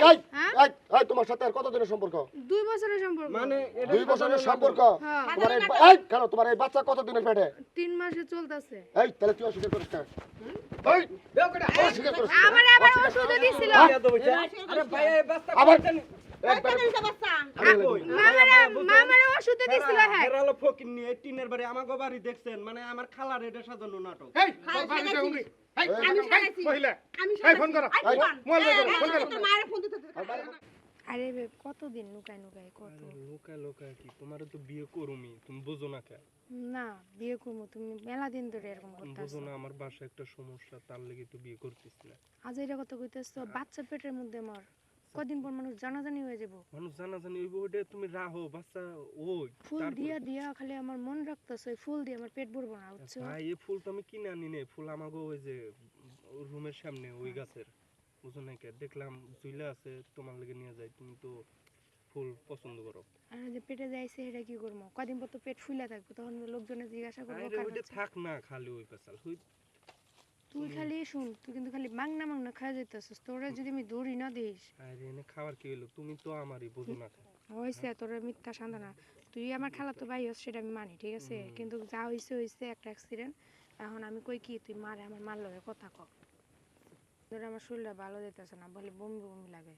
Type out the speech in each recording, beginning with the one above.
এই এই এই তোমার সাথে আর কতদিনের সম্পর্ক? 2 বছরের সম্পর্ক। মানে 2 বছরের সম্পর্ক? হ্যাঁ। তোমার এই কেন তোমার এই বাচ্চা কতদিনের পেটে? 3 মাসে চলতেছে। এই তাহলে তুই অস্বীকার করিস না। এই অস্বীকার করিস না। আমার আবার ওষুধ দিছিল। আরে ভাই এই বাচ্চা আবার কেন এটা বাচ্চা মামারা ওষুধ দিছিল হ্যাঁ। এরালো ফকিন্নি এই টিনের বাড়ি আমাগো বাড়ি দেখছেন মানে আমার খালার এটা সাজানো নাটক। এই বাড়িতে উনি আমি খাইছি মহিলা আমি এই ফোন করো মোবাইল করো ফোন করো তোর মায়ের ফোন দিতে আরে বে কতদিন লুকাই লুকাই কত লোকা লোকা কি তোমারে তো বিয়ে করুমি তুমি বুঝো না কে? না বিয়ে করবো তুমি মেলা দিন ধরে এরকম করতেছ বুঝো না আমার বাসায় একটা সমস্যা তার লাগি তো বিয়ে করতেছ না। আজ এটা কত কইতেছো বাচ্চা পেটের মধ্যে আমার কদিন পর মানুষ জানাজানি হয়ে যাব মানুষ জানাজানি হইব ওইটা তুমি রাখো বাচ্চা ওই ফুল দিয়া দিয়া খালি আমার মন রাখতেছ ওই ফুল দিয়ে আমার পেট ভরবো না বুঝছো ভাই এই ফুল তো আমি কিনে আনি নে ফুল আমাগো ওই যে রুমের সামনে ওই গাছের বুঝো না কে দেখলাম ঝুলে আছে তোমার লাগি নিয়ে যাই তুমি তো ফুল পছন্দ করো। আর যে পেটে যাইছে এটা কি করবো কদিন পর তো পেট ফুলে থাকবে তখন লোকজনে জিজ্ঞাসা করবো আরে ওইটা থাক না খালি ওই পেছাল হই তুই খালি শুন তুই কিন্তু খালি মাংনা মাংনা খাওয়া যাইতেছিস তোরা যদি আমি দৌড়ি না দিস আরে এনে খাবার কি হলো তুমি তো আমারই বুঝো না হয়েছে তোর মিথ্যা সান্ত্বনা তুই আমার খালা তো ভাই সেটা আমি মানি ঠিক আছে কিন্তু যা হয়েছে হয়েছে একটা অ্যাক্সিডেন্ট এখন আমি কই কি তুই মারে আমার মার লগে কথা ক ধর আমার শরীরটা ভালো যাইতেছে না বলে বমি বমি লাগে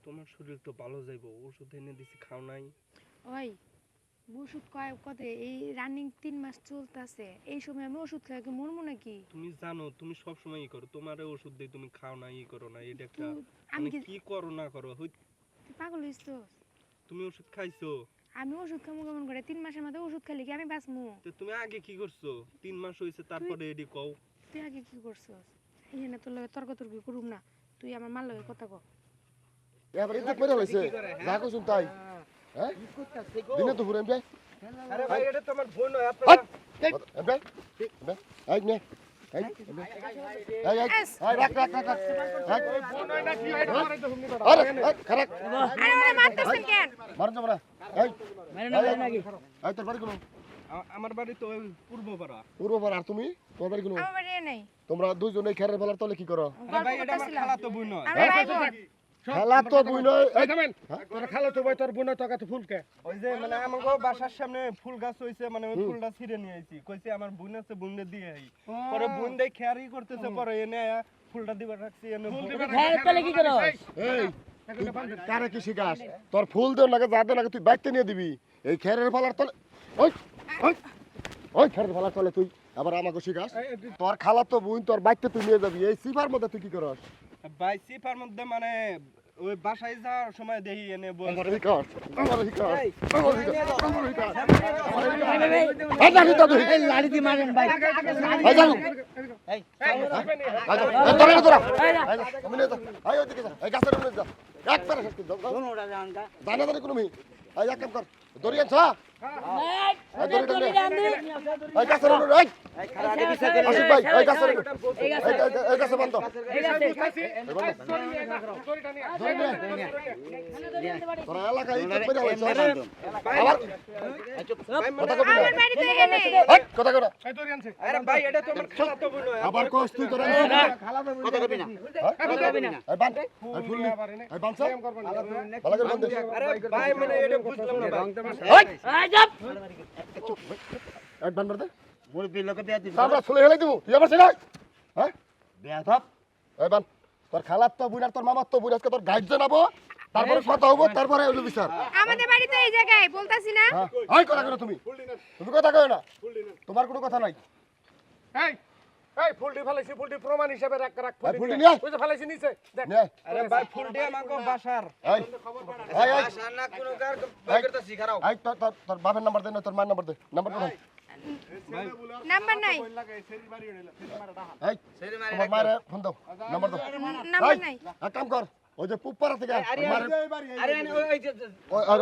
তোমার শরীর তো ভালো যাইবো ওষুধ এনে দিছি খাও নাই ওই ওষুধ কয় কত এই রানিং 3 মাস চলতেছে এই সময় আমি ওষুধ খাই কি মরমু নাকি তুমি জানো তুমি সব সময় ই করো তোমারে ওষুধ দেই তুমি খাও না ই করো না এটা একটা আমি মানে কি করো না করো হই তুই পাগল হইছিস তুমি ওষুধ খাইছো আমি ওষুধ খামু কেমন করে 3 মাসের মধ্যে ওষুধ খাইলে কি আমি বাঁচমু তো তুমি আগে কি করছো 3 মাস হইছে তারপরে এডি কও তুই আগে কি করছস এখানে তোর লগে তর্ক তর্কি করুম না তুই আমার মার লগে কথা ক এবার ইজ্জত করে হইছে যা কইছুন তাই হ্যাঁ দিনে তো ঘুরেন ভাই আরে ভাই এটা তোমার বোন হয় আপনারা ভাই এই নে এই এই এই রাখ রাখ রাখ এই ফোন হয় না কি হয় তোমারে তো হুমনি করা আরে খারাপ আরে ওরে মারতেছেন কেন মার যাবো না এই মারে না নাকি এই তোর বাড়ি কোন আমার বাড়ি তো ওই পূর্বপাড়া পূর্বপাড়া আর তুমি তোমার বাড়ি কোন আমার বাড়ি নেই তোমরা দুইজনে খেরের বেলার তলে কি করো আরে ভাই এটা আমার খালা তো বোন হয় আমরা ভাই বোন খেলা তো বুই নয় এই থামেন তোর খালো তো ভাই তোর বোন তো কাছে ফুলকে ওই যে মানে আমাগো বাসার সামনে ফুল গাছ হইছে মানে ওই ফুলটা ছিঁড়ে নিয়ে আইছি কইছে আমার বোন আছে বোনরে দিয়ে আই পরে বোন দেই খেয়ারি করতেছে পরে এনে ফুলটা দিবা রাখছি এনে কি করো এই কারে কি শিখাস তোর ফুল দেও নাকি যা দেও নাকি তুই বাইতে নিয়ে দিবি এই খেরের বেলার তলে ওই ওই ওই খেরের বেলার তলে তুই আবার আমাকে শিখাস তোর খালা তো বুই তোর বাইতে তুই নিয়ে যাবি এই সিফার মধ্যে তুই কি করস ভাই সিপার মধ্যে মানে ওই বাসায় যাওয়ার সময় দেখি এনে বল আমার শিখাস আমার শিখাস আমার শিখাস আমার শিখাস এই জানি তো তুই এই লাড়ি দি মারেন ভাই এই জানি এই তোরা তোরা আমি নে আই ওদিকে যা এই গাছের মধ্যে যা এক পারে শেষ করে দাও কোনটা জানগা জানা জানি কোনো মি এই এক কাম কর দড়ি আনছ এই দড়ি টানে এই গাছের মধ্যে এই এই খারাপ বিচার করে আসিফ ভাই এই গাছের এই গাছে বন্ধ তোরা এলাকায় ইজ্জত করে হইছ আবার কথা কবি না আমার বাড়িতে এখানে এই কথা কই না এই তোর আনছে আরে ভাই এটা তো আমার খালা তো বোন হয় আবার কস তুই তোরা কথা কবি না কথা কবি না এই বান এই ফুল নি এই বানছ ভালো করে বন্ধ আরে ভাই মানে এটা বুঝলাম না ভাই এই এই চুপ এক বান মারতে মুরব্বি লোকে বিয়া দিবি আমরা ফুলে হেলাই দিব তুই আবার ছিড়াই হ্যাঁ বিয়া সব এই বান তোর খালার তো বুইনার তোর মামার তো বুইন আজকে তোর গাইড জানাবো তারপরে কথা হবো তারপরে হলো বিচার আমাদের বাড়িতে এই জায়গায় বলতাছি না হ্যাঁ ওই কথা কই না তুমি কথা কই না তোমার কোনো কথা নাই এই এই ফুলটি ফেলাইছি ফুলটি প্রমাণ হিসাবে রাখ রাখ এই ফুলটি নিয়ে ওই যে ফেলাইছি নিচে দেখ নে আরে ভাই ফুল দিয়ে আমাগো বাসার এই এই এই না কোনো কার বাই করতেছি খারাও এই তোর বাবার নাম্বার দে না তোর মায়ের নাম্বার দে নাম্বার কোথায় নাম্বার নাই এই তোমার মায়ের ফোন দাও নাম্বার দাও নাম্বার নাই এক কাম কর ওই যে পুপারা থেকে মায়ের আরে ওই যে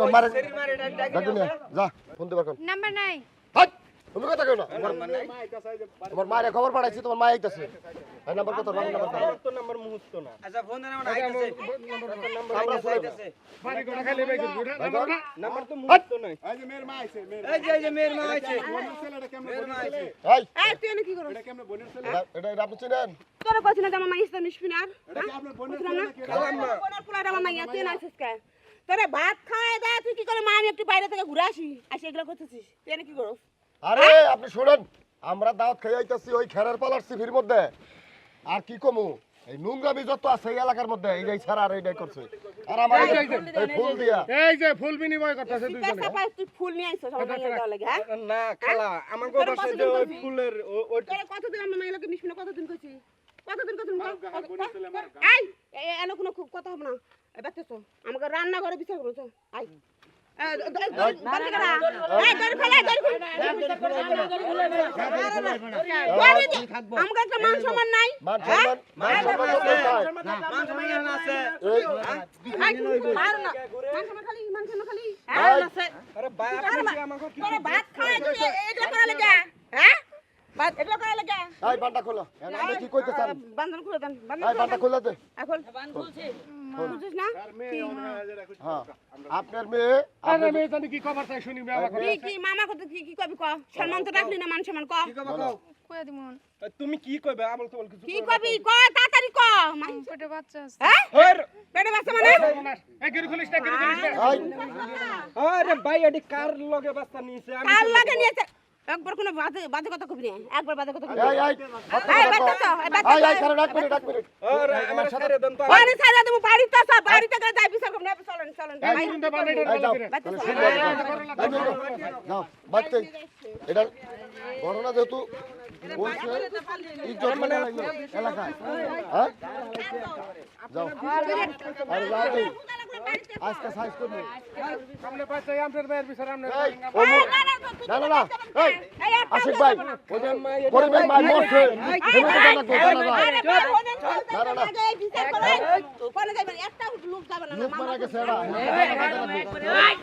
ওই মায়ের সেরি মারে ডাক ডাক নিয়ে যা ফোন দিবার কোন নাম্বার নাই হাই তুমি কথা কই না তোমার মায়ের খবর পাঠাইছি তোমার মা আইতাছে এই নাম্বার কত বাবার নাম্বার দাও তো নাম্বার মুহূর্ত না আচ্ছা ফোন দেন আমরা আইতাছে আমরা চলে বাড়ি করে খাইলে বেগে গুড়া নাম্বার না নাম্বার তো মুহূর্ত নাই এই যে মেয়ের মা আইছে এই যে মেয়ের মা আছে ছেলেটা কেমনে বোনের ছেলে এই এই তুই এনে কি করছ এটা কেমনে বোনের ছেলে এটা আপনি চিনেন তোর কইছ না আমার মা ইসলাম নিসপিনার এটা কি আপনার বোনের বুঝলাম না ছেলে নাকি বোনের পোলাটা মাইয়া তুই না আসিস কে তোরে ভাত খাওয়ায় দেয় তুই কি করে মা আমি একটু বাইরে থেকে ঘুরে আসি এগুলো করতেছিস তুই এনে কি করস আরে আপনি শুনেন, আমরা দাওয়াত খেয়ে আইতাছি ওই খেরের পালার সিফির মধ্যে। আর কি কমু, এই নোংরামি যত আছে এই এলাকার মধ্যে এই ছাড়া আর এইটাই করছে। আর আমার এই ফুল দিয়া এই যে ফুল বিনিময় করতেছে দুইজনে। তুই ফুল নিয়ে আইছস আমার মাইয়া দেওয়া লাগে হ্যাঁ না খালা আমাগো বাসায় যে ওই ফুলের ওই তোরে কতদিন আমার মাইয়া লোকে মিশবি না কতদিন কইছি কতদিন এই এনে কোনো কথা হবে না এই বাচ্চা আমাকে রান্না করে বিচার করছো আই আমাকে একটা মান সম্মান নাই মান সম্মান তো কোথায়? আরে ভাই আপনি কি আমাগো কি ভাত খাওয়ায় তুই এগুলো করা লাগে হ্যাঁ ভাত এগুলো করা লাগে এই বান্ডা খোলো, আমি কি কইতে চান? বান্ধন খুলে দেন এই বান্ডা খোলা দে। এখন বুঝছিস না হ্যাঁ, আপনার মেয়ে আরে মেয়ে জানি কি খবর চাই শুনি মেয়ে আমাকে। কি মামা কত কি কবি ক সম্মান তো রাখলি না মান সম্মান ক কইয়া দিমন তুমি কি কইবে আমল তো কিছু কি কবি ক তাড়াতাড়ি ক পেটে বাচ্চা আছে হ্যাঁ হর পেটে বাচ্চা মানে এই গিরি খুলিস না, গিরি খুলিস না। এই আরে ভাই এডি কার লগে বাস্তা নিছে আমি কাল লাগে নিয়েছে একবার কোনো বাজে কথা কবি না একবার বাজে কথা কবি এই এই এই বাচ্চা তো এই বাচ্চা এই কারণ এক মিনিট আরে আমার সাথে দেন তো বাড়ি ছাড়া তুমি বাড়ি তো সব বাড়ি থেকে যাই বিচার করব না চলেন চলেন এই শুনতে পারলে এটা এই যাও বলে বাচ্চা যাও বাচ্চা এটা ঘটনা যেহেতু বলছে ইজ্জত মানে এলাকায় হ্যাঁ যাও আরে যাও তুই আজকে সাইজ করবি সামনে পাচ্ছে আমদের মেয়ের বিচার আমনে এই ওমর না না না এই আশিক ভাই ওই যে পরিবেশ মাই মরছে তুমি তো জানা কথা না আরে না না বিচার করে কোনে যাবেন একটা লোক যাবে না লোক মারা গেছে এরা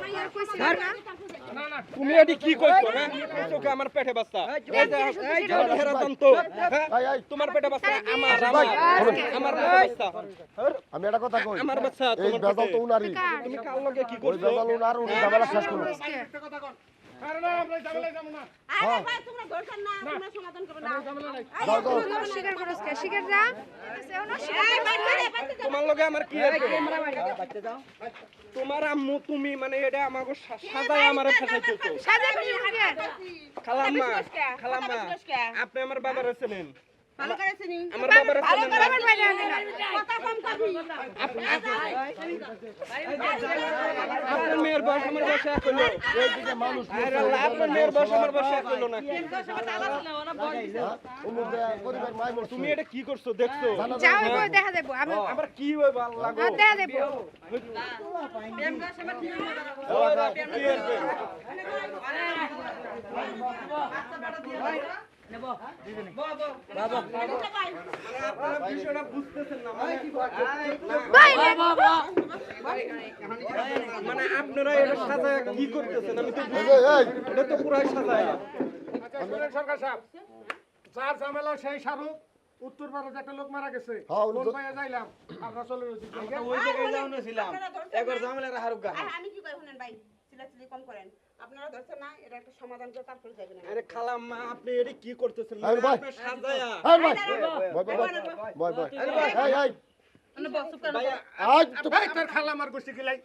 মাইয়ার কইছি না তুমি এডি কি কইছো হ্যাঁ তোকে আমার পেটে বাস্তা এই যে হেরা জানতো এই তোমার পেটে বাস্তা আমার ভাই, আমার পেটে বাস্তা আমি একটা কথা কই আমার বাচ্চা এই তোমার বেজাল তো উনারই তুমি কাল লগে কি ওই করছো বেজাল উনার উনি ঝামেলা শেষ করুন আরে না আমরা ঝামেলায় যাবো না। আরে ভাই তোমরা ধরছেন না তোমরা সমাধান করবে না যাও যাও স্বীকার করস কে স্বীকার যা এই বাচ্চা তোমার লগে আমার কি আছে তোমার আম্মু তুমি মানে এটা আমাগো সাজায় আমারে ফাসাইতেছো সাজা কি হবে খালাম্মা খালাম্মা আপনি আমার বাবার আছেন ভালো করেছিস নি আমার বাবার আছেন কথা কম করবি আপনার মেয়ের বয়স আমার বয়স এক হলো এইদিকে মানুষ আরে আল্লাহ আপনার মেয়ের বয়স আমার বয়স এক হলো নাকি উমুক দেয়া পরিবেশ মাই মরছে তুমি এটা কি করছো দেখছো যাও এবার দেখা দেব আমি আবার কি হইব আল্লাহ গো দেখা দেব আপনারা বিষয়টা বুঝতেছেন না মানে আপনারা এটা সাজায় কি করতেছেন আমি তো এই এই এটা তো পুরাই সাজায় আচ্ছা শুনেন সরকার সাহেব, যার ঝামেলা সেই শাহরুখ উত্তর ভারতে একটা লোক মারা গেছে হ্যাঁ, কোন পাইয়া যাইলাম আমরা চলে রয়েছি ওই জায়গায় যাওয়া ছিলাম একবার ঝামেলা রাহারুক গা আমি কি কই শুনেন ভাই চিল্লাচিল্লি কম করেন আপনারা ধরছেন না এটা একটা সমাধান করে তারপরে যাবেন আরে খালাম্মা আপনি এটা কি করতেছেন আরে ভাই। আপনি সাজায়া এই ভাই বয় এই এই ভাইয়া আজ তো এই তোর খালা আমার গোষ্ঠী কিলাই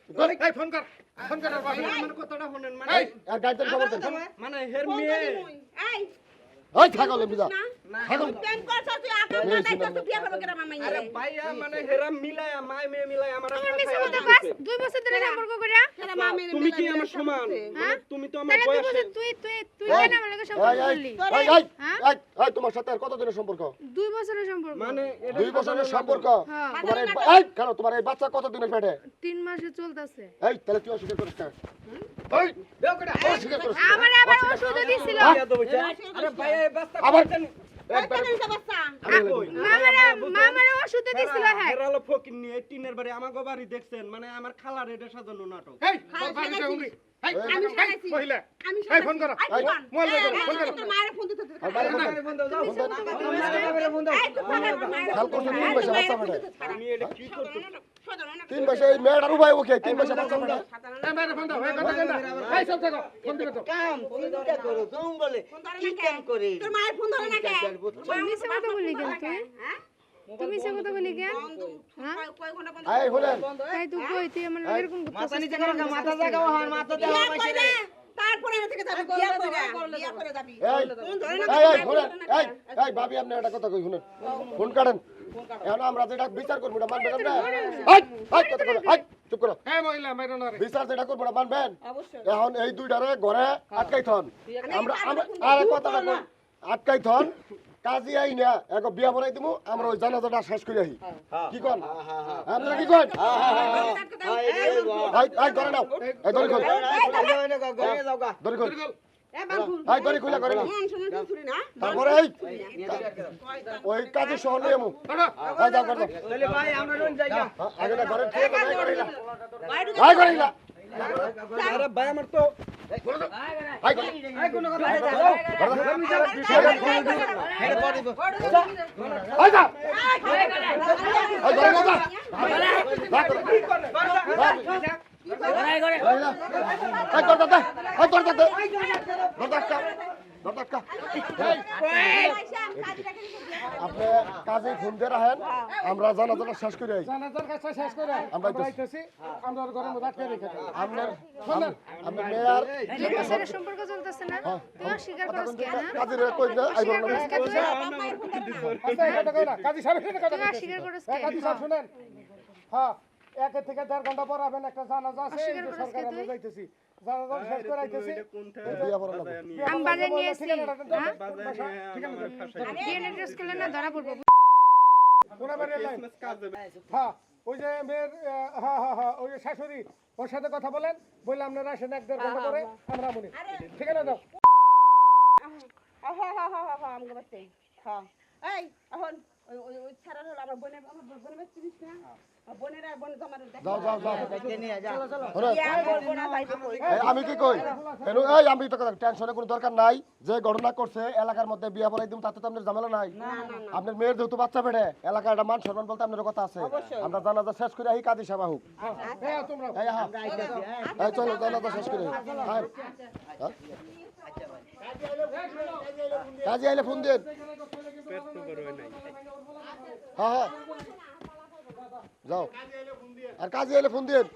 এই ফোন কর আর বাবা আমার কথাটা শুনেন মানে এই আর গাইতের খবর দেন মানে হের মেয়ে এই এই ছাগল বিদা ছাগল প্রেম করছ তুই আকাম না তাই তো বিয়া করবে কেন মামাই আরে ভাইয়া মানে হেরা মিলায়া মাই মেয়ে মিলায়া আমার আমার মিছে কথা বাস 2 বছর ধরে সম্পর্ক কইরা কেন মামাই তুমি কি আমার সমান মানে তুমি তো আমার তাহলে 2 বয়সে বছর তুই কেন আমার লগে সম্পর্ক করলি এই তোমার সাথে আর কতদিনের সম্পর্ক 2 বছরের সম্পর্ক মানে এটা 2 বছরের সম্পর্ক হ্যাঁ তোমার এই কেন তোমার এই বাচ্চা কতদিনের পেটে 3 মাসে চলতেছে এই তাহলে তুই অস্বীকার করিস না এই অস্বীকার করিস আমার আবার ওষুধ দিছিল আরে ভাইয়া এই বাস্তা আবার একবার বাচ্চা মামারা ওষুধ দিছিল হ্যাঁ হেরালো ফকির নিয়ে টিনের বাড়ি আমাগো বাড়ি দেখছেন মানে আমার খালার এটা সাজানো নাটক এই তোর বাড়িতে উমরি এই আমি সারাইছি মহিলা আমি এই ফোন করো এই ফোন মোবাইল বের করো ফোন করো তোর মায়ের ফোন দিতে আর বাইরে ফোন দাও খেয়াল করছো 3 মাসে বাচ্চা পেটে আমি এটা কি করতেছি 3 মাসে এই মেয়েটার উপায় ওকে 3 মাসে বাচ্চা পেটে এই বাইরে ফোন দাও এই কথা কেন এই সব থাকো ফোন দিবে তো কাম চিন্তা করো জঙ্গলে কি কাম করে তোর মায়ের ফোন ধরে না কে মিছে কথা বললি কেন তুই হ্যাঁ তুমি সে কথা বলি কেন হ্যাঁ কয় ঘন্টা বন্ধ এই শুনেন তাই তুই কই তুই আমার এরকম মাথা নিচে করো না, মাথা জাগাও হন, মাথা দেওয়া বিয়া পাইছে করে রে। তারপরে আমি থেকে যাবি বিয়া করে যাবি এই কোন ধরে না এই শুনেন এই ভাবি আপনি একটা কথা কই শুনেন ফোন কাটেন এখন আমরা যেটা বিচার করবো এটা মানবেন আপনি কথা বলো চুপ করো এই মহিলা মাইরো না রে বিচার যেটা করবো এটা মানবেন অবশ্যই এখন এই দুইটারে ঘরে আটকাই থন আমরা আরে কথাটা কই আটকাই থন কাজী আই না এক বিয়া বনাই দিমু আমরা ওই জানাজাটা শেষ করে আহি কি কোন আপনারা কি কোন এই ধরে নাও এই ধরে কই গড়িয়ে যাও গা। ধরে কই এ বাবু এই ধরে কইলা করে মন শুনে দিছুরি না তারপরে এই ওই কাজী শহর লই আমু এই যাও করো তাহলে ভাই আমরা রইন যাই গা। আগে না ঘরে ঠিক আছে করিলা বাইরে আই করিলা আরে ভাই আমার তো আই করি এই কোন কথা আই যা আই ঘরে না যা আই করতে আপনি কাজে ফোন দিয়ে রাখেন আমরা জানাজানা শেষ করে আই জানাজার কাছে শেষ করে আমরা আমরা আইতেছি আমরা ওর ঘরের মধ্যে আটকে রেখে দেব। আপনার আপনার মেয়ার আমাদের সম্পর্ক চলতেছে না তুই অস্বীকার করছিস কেন হ্যাঁ? কাজের কই না আইবো না আচ্ছা এই কথা কই না কাজী সাহেব এখানে কথা তুই কইতেছে। অস্বীকার করছিস এই কেন কাজী সাহেব শুনেন হ্যাঁ 1 থেকে 1.5 ঘন্টা পর আবেন একটা জানাজা আছে এই যে অস্বীকার সরকার করছিস আমরা যাইতেছি জানাজা শেষ করে আইতেছি বিয়া পড়া লাগবে আমি বাজার নিয়ে আসছি হ্যাঁ ঠিক আছে ডিএনএ টেস্ট করলে না ধরা পড়বো কোন বাড়ি লাইন হ্যাঁ ওই যে মেয়ের হ্যাঁ ওই যে শাশুড়ি ওর সাথে কথা বলেন বললে আপনারা আসেন 1.5 ঘন্টা পরে আমরা আমুনি ঠিক আছে দাও আমগো বাচ্চাই হ্যাঁ এই এখন ওই ছাড়া হলো আমার বোনের চিনিস না বোনেরা বোন জমার দেখ যাও যাও যাও নিয়ে যা। ধরে বিয়া বলবো না তাই তো কই আমি কি কই এই আমি তো কথা টেনশনের কোনো দরকার নাই যে ঘটনা করছে এলাকার মধ্যে বিয়া পড়াই দিম তাতে তো আপনার ঝামেলা নাই আপনার মেয়ের যেহেতু বাচ্চা বেড়ে এলাকার একটা মান সম্মান বলতে আপনার কথা আছে আমরা জানাজা শেষ করে আহি কাজী সাহেব হোক এই তোমরা এই হ্যাঁ এই চলো জানাজা শেষ করে আহি কাজী আইলে ফোন দেন হ্যাঁ হ্যাঁ যাও আর কাজী আইলে ফোন দেন